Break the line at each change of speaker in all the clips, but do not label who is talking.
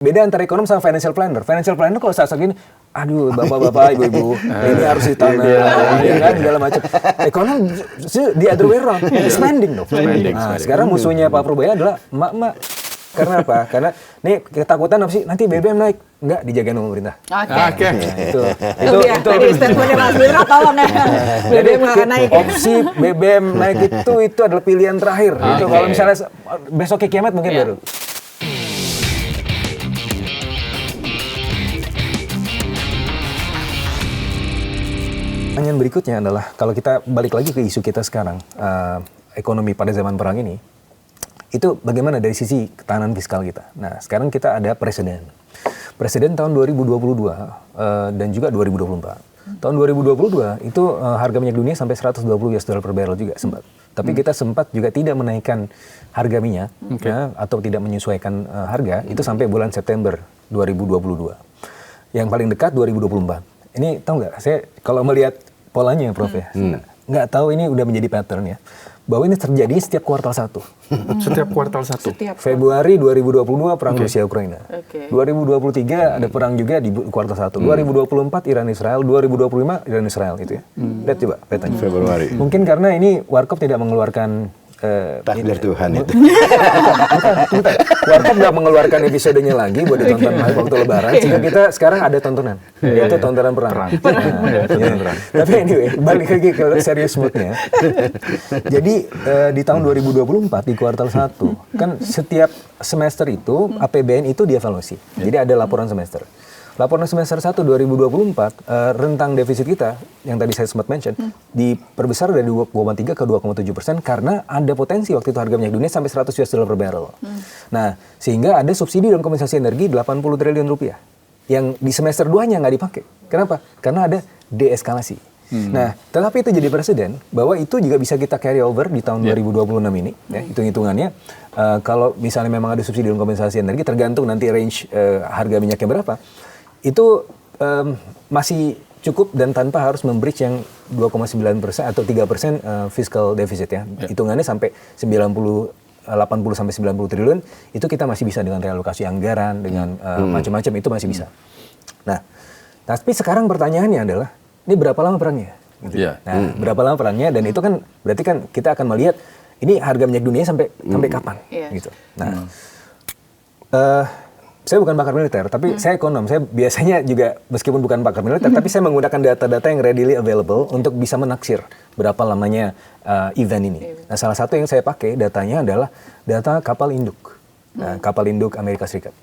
Beda antara ekonom sama financial planner. Financial planner kalau saat gini, aduh bapak-bapak, ibu-ibu, ini harus ditanam, kan segala macam. Ekonom di other way around, spending dong. Nah, sekarang musuhnya Pak Purbaya adalah emak-emak. Karena apa? Karena nih ketakutan apa sih? Nanti BBM naik. Enggak, dijagain sama pemerintah.
Oke.
Itu
Tadi statementnya Mas Wira, tolong ya.
jadi opsi BBM naik itu adalah pilihan terakhir. Itu kalau misalnya besok kiamat mungkin baru. Pertanyaan berikutnya adalah kalau kita balik lagi ke isu kita sekarang, ekonomi pada zaman perang ini, itu bagaimana dari sisi ketahanan fiskal kita. Nah, sekarang kita ada presiden tahun 2022 dan juga 2024. Tahun 2022 itu harga minyak dunia sampai $120 per barrel juga sempat. Tapi kita sempat juga tidak menaikkan harga minyak ya, atau tidak menyesuaikan harga itu sampai bulan September 2022. Yang paling dekat 2024. Ini tahu nggak? Saya kalau melihat polanya, Prof ya, nggak tahu ini udah menjadi pattern ya. Bahwa ini terjadi setiap kuartal 1.
Setiap kuartal 1.
Februari 2022 perang Rusia Ukraina. 2023 ada perang juga di kuartal 1. 2024 Iran Israel, 2025 Iran Israel itu ya. Lihat coba petanya.
Februari.
Mungkin karena ini Warkop tidak mengeluarkan
takdir Tuhan itu.
Bukan. Warkop nggak mengeluarkan episodenya lagi buat ditonton waktu Lebaran. Sehingga kita sekarang ada tontonan, yaitu tontonan perang. Tapi anyway, balik lagi ke serius moodnya. Jadi di tahun 2024 di kuartal 1 kan setiap semester itu APBN itu dievaluasi. Jadi ada laporan semester. Laporan semester 1 2024 rentang defisit kita yang tadi saya sempat mention diperbesar dari 2,3 ke 2,7% karena ada potensi waktu itu harga minyak dunia sampai $100 per barrel. Nah, sehingga ada subsidi dan kompensasi energi 80 triliun rupiah yang di semester 2-nya nggak dipakai. Kenapa? Karena ada deeskalasi. Nah, tetapi itu jadi presiden bahwa itu juga bisa kita carry over di tahun 2026 ini. Ya, hitung-hitungannya kalau misalnya memang ada subsidi dan kompensasi energi tergantung nanti range harga minyaknya berapa. Itu masih cukup dan tanpa harus membridge yang 2,9% atau 3% fiscal deficit ya. Hitungannya sampai 80 sampai 90 triliun itu kita masih bisa dengan realokasi anggaran dengan macam-macam itu masih bisa. Nah, tapi sekarang pertanyaannya adalah ini berapa lama perangnya? Gitu. Nah, berapa lama perangnya dan itu kan berarti kan kita akan melihat ini harga minyak dunia sampai kapan gitu. Nah, saya bukan pakar militer, tapi saya ekonom. Saya biasanya juga meskipun bukan pakar militer, tapi saya menggunakan data-data yang readily available untuk bisa menaksir berapa lamanya event ini. Nah, salah satu yang saya pakai datanya adalah data kapal induk. Nah, kapal induk Amerika Serikat.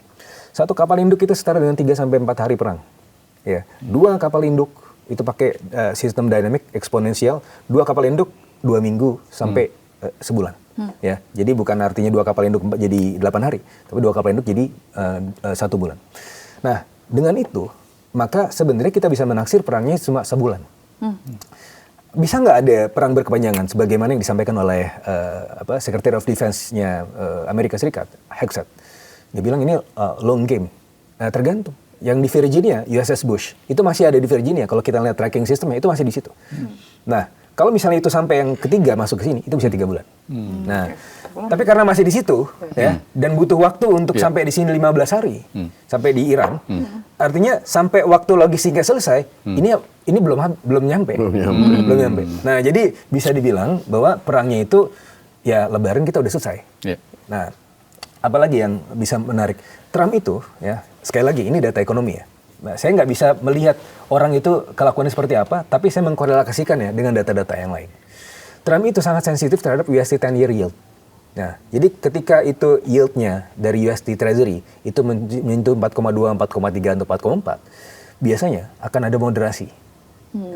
Satu kapal induk itu setara dengan 3 sampai 4 hari perang. Ya, 2 kapal induk itu pakai sistem dynamic eksponensial. 2 kapal induk 2 minggu sampai sebulan. Ya, jadi bukan artinya 2 kapal induk jadi 8 hari, tapi 2 kapal induk jadi 1 bulan. Nah, dengan itu, maka sebenarnya kita bisa menaksir perangnya cuma sebulan. Bisa nggak ada perang berkepanjangan, sebagaimana yang disampaikan oleh Secretary of Defense-nya Amerika Serikat, Hexet. Dia bilang ini long game. Nah, tergantung. Yang di Virginia, USS Bush, itu masih ada di Virginia. Kalau kita lihat tracking sistemnya, itu masih di situ. Nah, kalau misalnya itu sampai yang ketiga masuk ke sini, itu bisa 3 bulan. Nah, tapi karena masih di situ, ya, dan butuh waktu untuk sampai di sini 15 hari, sampai di Iran, artinya sampai waktu logistiknya selesai, ini belum nyampe. Belum nyampe. Nah, jadi bisa dibilang bahwa perangnya itu, ya Lebaran kita udah selesai. Nah, apalagi yang bisa menarik, Trump itu, ya sekali lagi ini data ekonomi ya. Nah, saya nggak bisa melihat orang itu kelakuannya seperti apa, tapi saya mengkorelasikan ya dengan data-data yang lain. Trump itu sangat sensitif terhadap USD 10-year yield. Nah, jadi ketika itu yieldnya dari USD Treasury itu menyentuh 4,2, 4,3, atau 4,4, biasanya akan ada moderasi,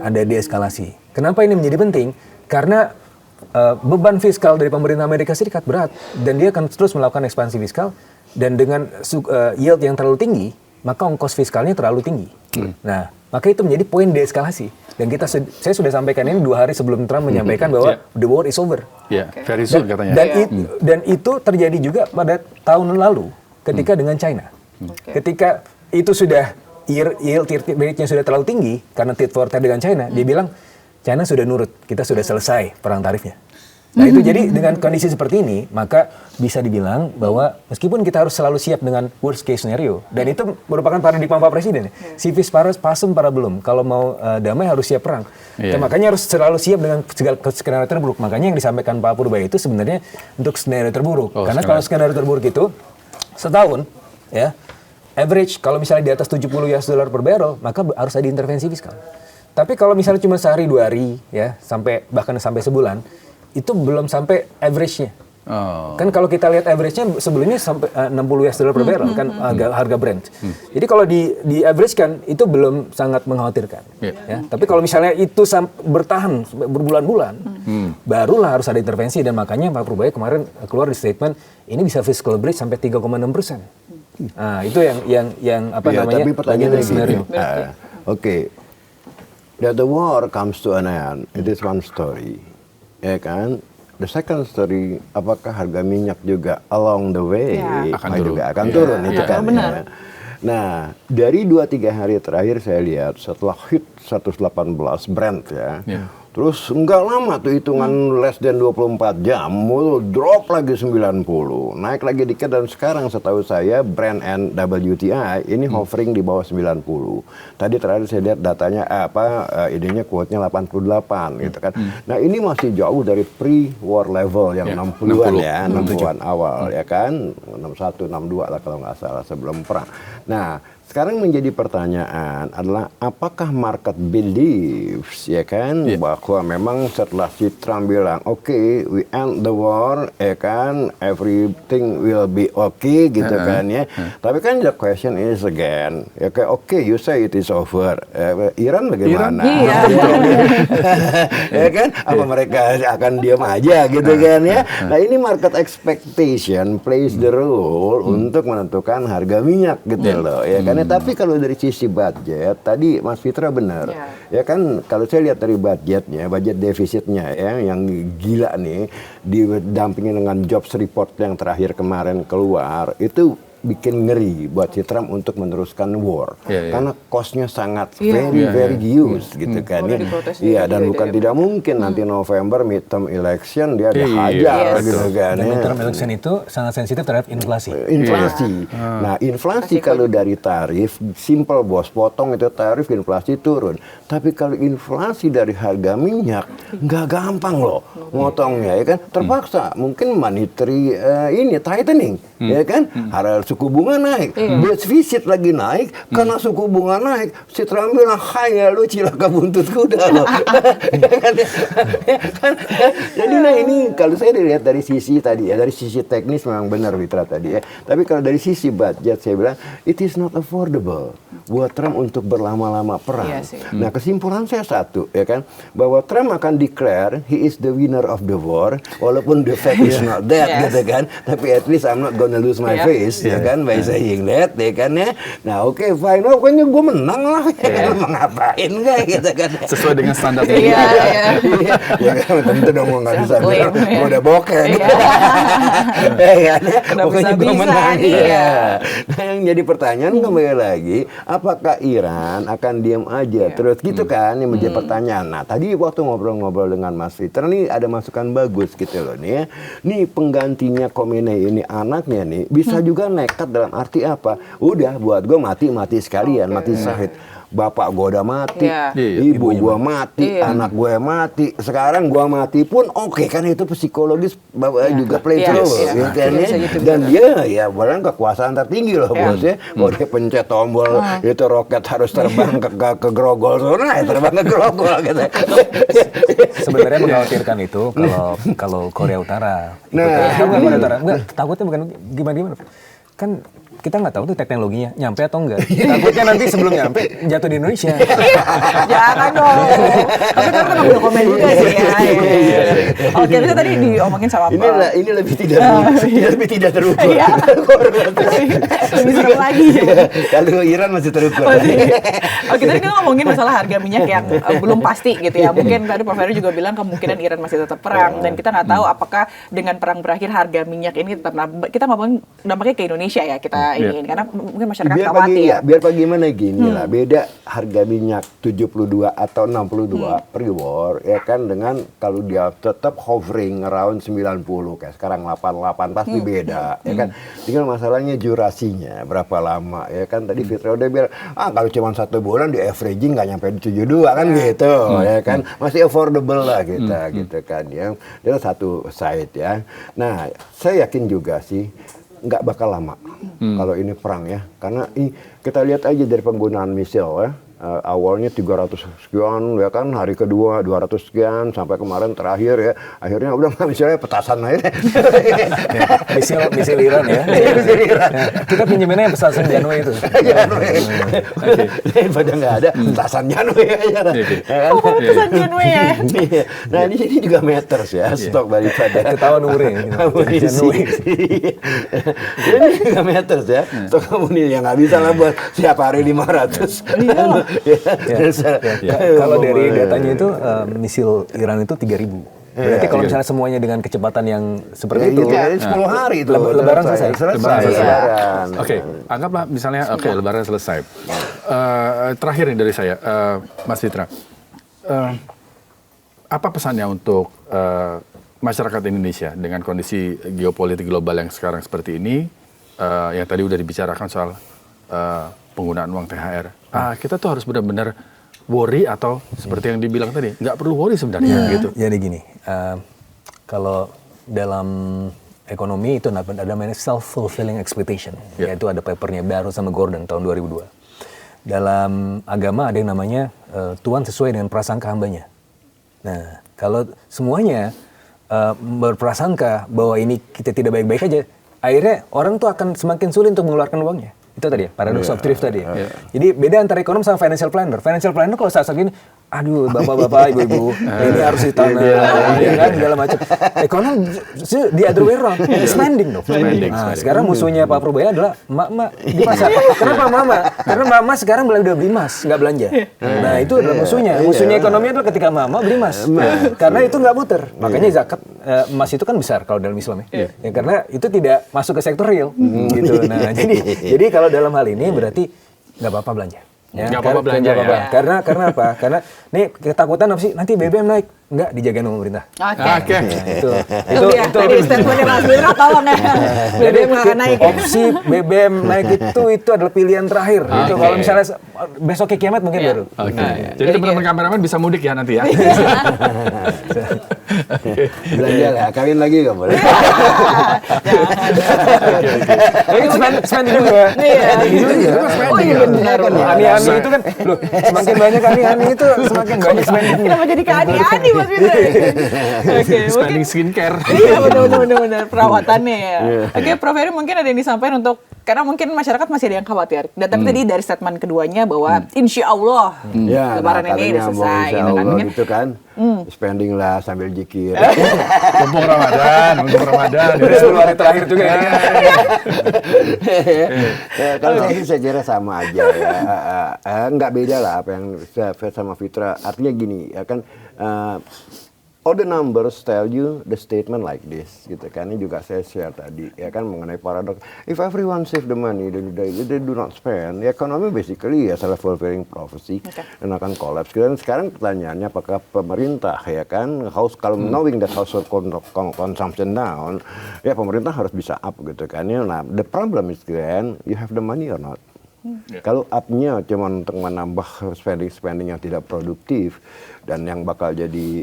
ada deeskalasi. Kenapa ini menjadi penting? Karena beban fiskal dari pemerintah Amerika Serikat berat, dan dia akan terus melakukan ekspansi fiskal, dan dengan yield yang terlalu tinggi, maka ongkos fiskalnya terlalu tinggi. Nah, maka itu menjadi poin deeskalasi. Dan saya sudah sampaikan ini 2 hari sebelum Trump menyampaikan bahwa the war is over.
Very soon katanya.
Dan itu terjadi juga pada tahun lalu ketika dengan China. Ketika itu sudah yield rate-nya sudah terlalu tinggi karena tit for tat dengan China, dia bilang China sudah nurut, kita sudah selesai perang tarifnya. Nah itu jadi dengan kondisi seperti ini, maka bisa dibilang bahwa meskipun kita harus selalu siap dengan worst case scenario, dan itu merupakan paradigma Pak Presiden. Civis paras pacem para belum. Kalau mau damai harus siap perang. Dan makanya harus selalu siap dengan segala skenario terburuk. Makanya yang disampaikan Pak Purba itu sebenarnya untuk skenario terburuk. Karena kalau skenario terburuk itu setahun, ya average kalau misalnya di atas $70 per barrel, maka harus ada intervensi fiskal. Tapi kalau misalnya cuma sehari 2 hari, ya bahkan sampai sebulan, itu belum sampai average-nya. Kan kalau kita lihat average-nya sebelumnya sampai $60 per barrel kan harga Brent. Jadi kalau di average kan itu belum sangat mengkhawatirkan. Ya. Tapi kalau misalnya itu bertahan berbulan-bulan, barulah harus ada intervensi, dan makanya Pak Purbaya kemarin keluar di statement ini bisa fiscal breach sampai 3,6%. Nah, itu yang apa namanya?
Tapi pertanyaannya
skenario.
Oke. That the war comes to an end, it is one story, ya kan? The second story, apakah harga minyak juga along the way akan turun, itu kan?
Benar.
Nah, dari 2-3 hari terakhir saya lihat setelah hit 118 Brent ya, terus nggak lama tuh hitungan less than 24 jam, drop lagi 90, naik lagi dikit, dan sekarang setahu saya Brent and WTI ini hovering di bawah 90. Tadi terakhir saya lihat datanya idenya quote-nya 88 gitu kan. Nah, ini masih jauh dari pre-war level yang 60-an ya, 60-an awal ya kan, 61, 62 lah kalau nggak salah sebelum perang. Nah, sekarang menjadi pertanyaan adalah apakah market believes ya kan bahwa memang setelah si Trump bilang oke, we end the war ya kan, everything will be okay gitu kan ya. Tapi kan the question is again ya kayak oke, you say it is over. Iran bagaimana? Ya kan? Apa mereka akan diam aja gitu kan ya? Nah, ini market expectation plays the role untuk menentukan harga minyak gitu loh ya kan. Tapi kalau dari sisi budget, tadi Mas Fitra benar. Ya kan, kalau saya lihat dari budgetnya, budget defisitnya ya, yang gila nih, didampingi dengan jobs report yang terakhir kemarin keluar, itu bikin ngeri buat si Trump untuk meneruskan war. Karena cost-nya sangat very huge gitu kan ya. Iya, dan bukan tidak mungkin nanti November midterm election dia dihajar gitu kan.
Dan midterm election itu sangat sensitif terhadap inflasi.
Nah, inflasi kalau dari tarif simple bos, potong itu tarif, inflasi turun. Tapi kalau inflasi dari harga minyak nggak gampang loh motongnya ya kan. Terpaksa mungkin monetary ini tightening ya kan. Suku bunga naik, defisit lagi naik, karena suku bunga naik, si Trump bilang, hai ya lu cilaka buntut kuda loh. Jadi nah ini kalau saya dilihat dari sisi tadi ya, dari sisi teknis memang benar Witra tadi ya. Tapi kalau dari sisi budget saya bilang, it is not affordable buat Trump untuk berlama-lama perang. Nah, kesimpulan saya satu ya kan, bahwa Trump akan declare he is the winner of the war, walaupun the fact is not that gitu kan, tapi at least I'm not gonna lose my face. Kan by saying that ya kan ya. Nah oke, fine, pokoknya gue menang lah ya, ngapain kayak gitu kan,
sesuai dengan standar
ya kan, tentu dong gue nggak bisa bilang gue udah bokeh gitu ya kan, pokoknya gue menang Nah, yang jadi pertanyaan kembali lagi, apakah Iran akan diam aja terus gitu kan, yang menjadi pertanyaan. Nah, tadi waktu ngobrol-ngobrol dengan Mas Fitra nih ada masukan bagus gitu loh nih ya. Nih penggantinya Khomeini ini anaknya nih bisa juga nekat dalam arti apa? Udah buat gue mati sekalian, mati syahid. Bapak gue udah mati, ibu gue mati, anak gue mati, sekarang gue mati pun oke kan, itu psikologis juga play through gitu kan ya. Dan dia ya barang kekuasaan tertinggi loh bosnya. Kalau dia pencet tombol itu roket harus terbang ke grogol sana, terbang ke grogol gitu.
Sebenarnya mengkhawatirkan itu kalau Korea Utara. Korea Utara enggak, takutnya bukan gimana kan. Kita nggak tahu tuh teknologinya nyampe atau enggak. Takutnya nanti sebelum nyampe jatuh di Indonesia.
Jangan dong. Tapi kan nggak boleh komen juga sih ya. Oke, itu tadi diomongin sama Pak.
Ini lebih tidak terukur.
Lebih serem lagi.
Kalau Iran masih terukur.
Oke, tadi kita ngomongin masalah harga minyak yang belum pasti gitu ya. Mungkin tadi Pak Ferry juga bilang kemungkinan Iran masih tetap perang, dan kita nggak tahu apakah dengan perang berakhir harga minyak ini tetap, kita ngomongin dampaknya ke Indonesia ya. Kita bisa ini karena mungkin masyarakat
biar
khawatir.
biar bagaimana gini lah, beda harga minyak 72 atau 62 per war ya kan dengan kalau dia tetap hovering around 90 kayak sekarang 88 pasti beda ya kan. Tinggal masalahnya durasinya berapa lama ya kan. Tadi Fitra udah bilang kalau cuma 1 bulan di averaging nggak nyampe di 72 kan gitu ya kan, masih affordable lah kita gitu kan ya. Itu satu side ya. Nah saya yakin juga sih nggak bakal lama kalau ini perang ya, karena kita lihat aja dari penggunaan misil ya. Awalnya 300 sekian ya kan, hari kedua 200 sekian, sampai kemarin terakhir ya akhirnya udah misalnya petasan aja.
Misil Iran ya.
Misil Iran.
Kita pinjeminnya yang petasan Janway itu.
Daripada nggak ada petasan Janway aja.
Petasan Janway ya.
Nah di sini juga matters ya, stok daripada
ketahuan umurnya.
amunisi. Ini juga matters ya, stok amunisi yang nggak bisa lah buat setiap hari 500.
Kalau dari datanya itu misil Iran itu 3.000. Berarti kalau misalnya semuanya dengan kecepatan yang seperti itu,
10 hari itu
Lebaran selesai.
Lebaran.
Oke, anggaplah misalnya Lebaran selesai. Terakhir nih dari saya, Mas Fitra, apa pesannya untuk masyarakat Indonesia dengan kondisi geopolitik global yang sekarang seperti ini, yang tadi udah dibicarakan soal penggunaan uang THR. Kita tuh harus benar-benar worry atau seperti yang dibilang tadi, nggak perlu worry sebenarnya gitu.
Jadi gini, kalau dalam ekonomi itu ada namanya self-fulfilling expectation, yaitu ada papernya baru sama Gordon tahun 2002. Dalam agama ada yang namanya Tuhan sesuai dengan prasangka hambanya. Nah, kalau semuanya berprasangka bahwa ini kita tidak baik-baik aja, akhirnya orang tuh akan semakin sulit untuk mengeluarkan uangnya. Itu tadi ya, paradox of thrift tadi ya. Jadi beda antara ekonom sama financial planner. Financial planner kalau saat gini, aduh bapak-bapak, ibu-ibu, ini harus ditanam, kan segala macam. Ekonom di other way around, spending dong. Nah, sekarang musuhnya Pak Purbaya adalah emak-emak di pasar. Kenapa mama? Karena mama sekarang udah beli emas, nggak belanja. Nah itu adalah musuhnya. Musuhnya ekonomi adalah ketika mama beli emas. Karena itu nggak muter. Makanya zakat emas itu kan besar kalau dalam Islam ya. Karena itu tidak masuk ke sektor real. Gitu. Nah jadi kalau dalam hal ini berarti nggak apa-apa belanja.
Nggak apa-apa belanja ya.
Karena apa? Karena nih ketakutan apa sih? Nanti BBM naik. Nggak, dijagain sama pemerintah.
Oke.
Itu
tadi statementnya Mas Fitra, tolong ya. BBM nggak akan naik.
Opsi BBM naik itu adalah pilihan terakhir. Itu kalau misalnya besoknya kiamat mungkin baru.
Jadi teman-teman kameramen bisa mudik ya nanti ya.
Belanja lah, kawin lagi nggak boleh.
Spending juga.
Oh iya benar.
Ani-ani itu kan, loh, semakin banyak ani-ani itu semakin banyak spending.
Kenapa jadi ke ani-ani Mas Fitra? Oke,
Spending skincare.
Iya benar perawatannya ya. Oke, Prof Heri mungkin ada yang disampaikan untuk, karena mungkin masyarakat masih ada yang khawatir. Dan tapi tadi dari statement keduanya bahwa insya Allah Lebaran ini udah selesai.
Gitu kan. Spending lah sambil zikir.
Mumpung Ramadan.
Dari 10 hari terakhir juga ya.
Kalau saya kira sama aja ya. Nggak beda lah apa yang saya sama Fitra. Artinya gini, ya kan, all the numbers tell you the statement like this, gitu kan. Ini juga saya share tadi, ya kan, mengenai paradox. If everyone save the money, they do not spend, the economy basically ya self-fulfilling prophecy, dan akan collapse. Dan sekarang pertanyaannya, apakah pemerintah, ya kan, kalau knowing that household consumption down, ya pemerintah harus bisa up, gitu kan. Nah, the problem is then, you have the money or not. Kalau up-nya cuma untuk menambah spending yang tidak produktif dan yang bakal jadi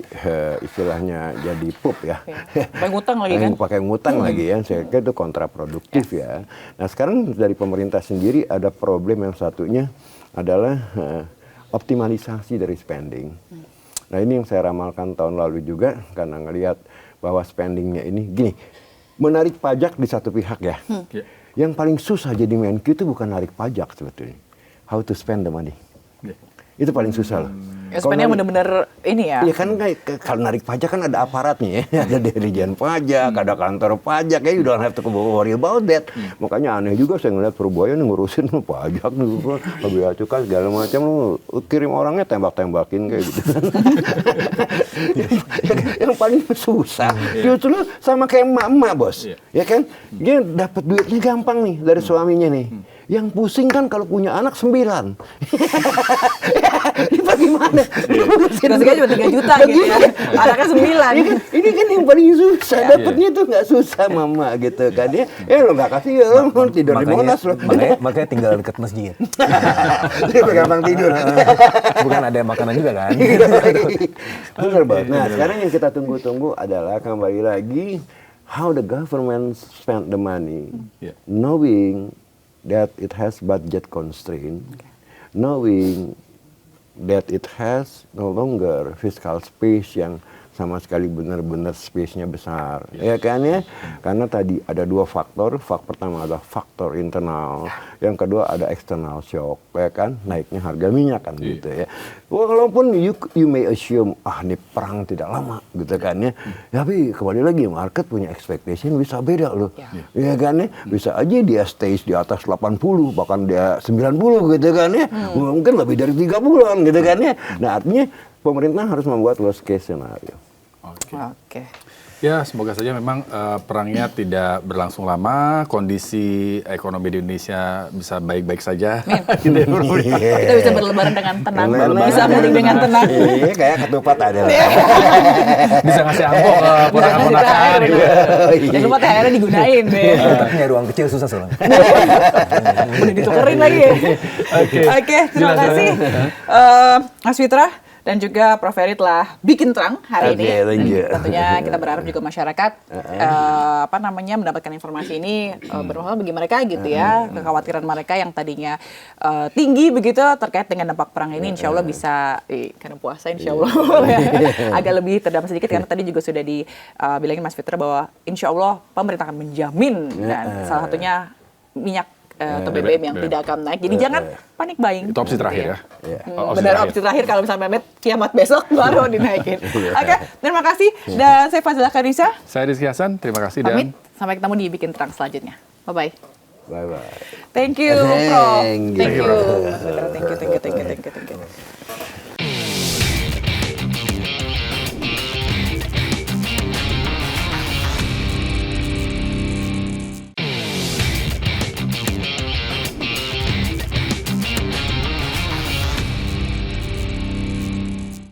istilahnya jadi pup ya.
Pakai ngutang lagi kan?
Pakai ngutang lagi ya, saya kira itu kontraproduktif ya. Nah sekarang dari pemerintah sendiri ada problem yang satunya adalah optimalisasi dari spending. Nah ini yang saya ramalkan tahun lalu juga karena ngelihat bahwa spendingnya ini gini, menarik pajak di satu pihak ya. Yang paling susah jadi Menq itu bukan narik pajak sebetulnya. How to spend the money. Itu paling susah loh.
Ya, sebenarnya benar-benar ini ya.
Iya kan kalau narik pajak kan ada aparatnya ya, ada Dirjen Pajak, ada kantor pajak ya, you don't have to worry about that. Makanya aneh juga saya ngeliat Purboyo nih ngurusin pajak nih, bea cukai segala macam, lu kirim orangnya tembak-tembakin kayak gitu. Yang paling susah justru sama kayak emak-emak bos, ya kan? Dia dapat duitnya gampang nih dari suaminya nih. Yang pusing kan kalau punya anak 9. Ini bagaimana?
Gajinya cuma 3 juta gitu ya. Anaknya 9.
Ini kan yang paling susah. Dapatnya tuh nggak susah mama gitu kan ya. Lo nggak kasih ya, lo tidur di Monas lo.
Makanya tinggal dekat masjid.
Lebih gampang tidur.
Bukan ada makanan juga kan?
Benar banget. Nah sekarang yang kita tunggu-tunggu adalah kembali lagi how the government spend the money, knowing that it has budget constraint, knowing that it has no longer fiscal space yang sama sekali benar-benar space-nya besar, ya kan ya? Karena tadi ada 2 faktor. Faktor pertama adalah faktor internal, yang kedua ada external shock, ya kan? Naiknya harga minyak kan gitu ya. Walaupun you may assume ini perang tidak lama gitu kan ya. Tapi kembali lagi market punya expectation bisa beda loh, ya kan ya? Bisa aja dia stays di atas 80, bahkan dia 90 gitu kan ya. Mungkin lebih dari 3 bulan gitu kan ya. Nah artinya pemerintah harus membuat worst case scenario.
Oke.
Ya, semoga saja memang perangnya tidak berlangsung lama, kondisi ekonomi di Indonesia bisa baik-baik saja.
Kita bisa berlebaran dengan tenang, bisa mudik dengan tenang.
Iya, kayak ketupat ada.
Bisa ngasih amplop ke ponakan-ponakan.
Jangan lupa THR-nya digunain deh.
Punya ruang kecil susah soalnya.
Udah ditukerin lagi ya. Oke, terima kasih Mas Fitra. Dan juga Prof. Ferry telah bikin terang hari ini. Tentunya kita berharap juga masyarakat mendapatkan informasi ini bermanfaat bagi mereka gitu ya. Kekhawatiran mereka yang tadinya tinggi begitu terkait dengan dampak perang ini, insya Allah bisa karena puasa insya Allah agak lebih terdampak sedikit, karena tadi juga sudah dibilangin Mas Fitra bahwa insya Allah pemerintah akan menjamin, dan salah satunya minyak atau BBM yang tidak akan naik. Jadi jangan panik buying.
Itu opsi terakhir ya.
Benar, opsi terakhir kalau misalnya Mehmet kiamat besok baru dinaikin. Oke, terima kasih. Dan saya Fazila Karisa.
Saya Rizky Hasan, terima kasih.
Pamit.
Dan
sampai ketemu di Bikin Terang selanjutnya. Bye-bye.
Bye-bye.
Thank you, Prof.
Thank you.
Thank you.